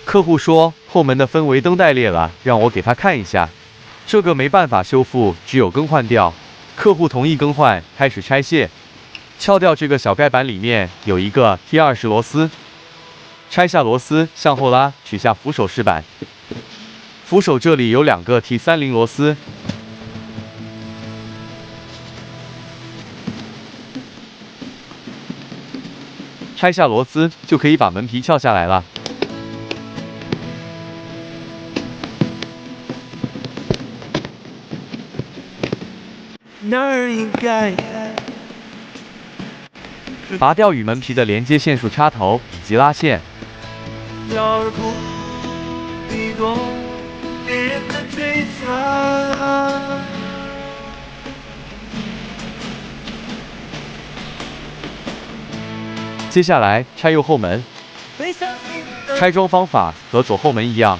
客户说后门的氛围灯带裂了，让我给他看一下。这个没办法修复，只有更换掉。客户同意更换，开始拆卸。撬掉这个小盖板，里面有一个 T20螺丝。拆下螺丝，向后拉，取下扶手饰板。扶手这里有2个 T30螺丝。拆下螺丝，就可以把门皮撬下来了。拔掉与门皮的连接线束插头以及拉线。接下来拆右后门，拆装方法和左后门一样。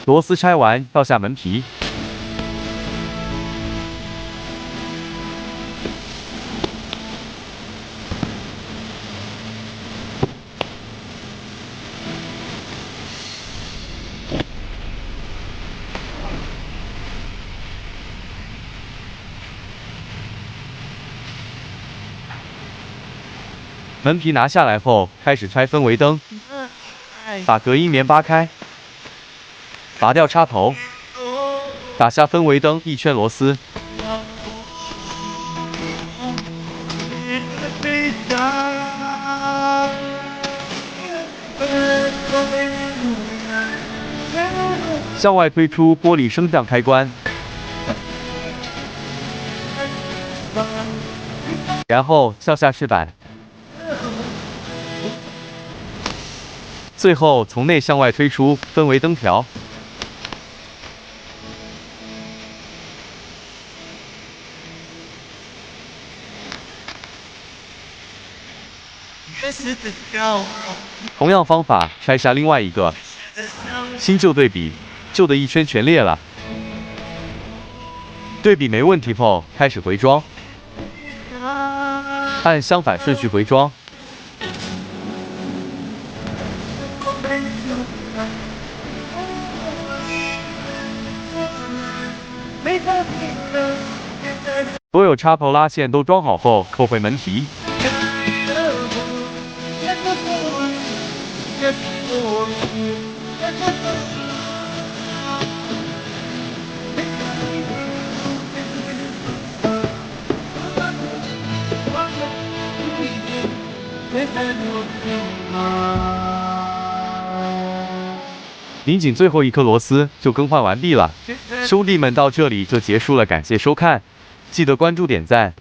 螺丝拆完，倒下门皮。门皮拿下来后，开始拆氛围灯，把隔音棉扒开，拔掉插头，打下氛围灯1圈螺丝。向外推出玻璃升降开关，然后向下饰板。最后从内向外推出氛围灯条。同样方法拆下另外一个。新旧对比，旧的1圈全裂了。对比没问题后，开始回装，按相反顺序回装。所有插头拉线都装好后，扣回门皮。拧紧最后一颗螺丝，就更换完毕了。兄弟们，到这里就结束了，感谢收看，记得关注点赞。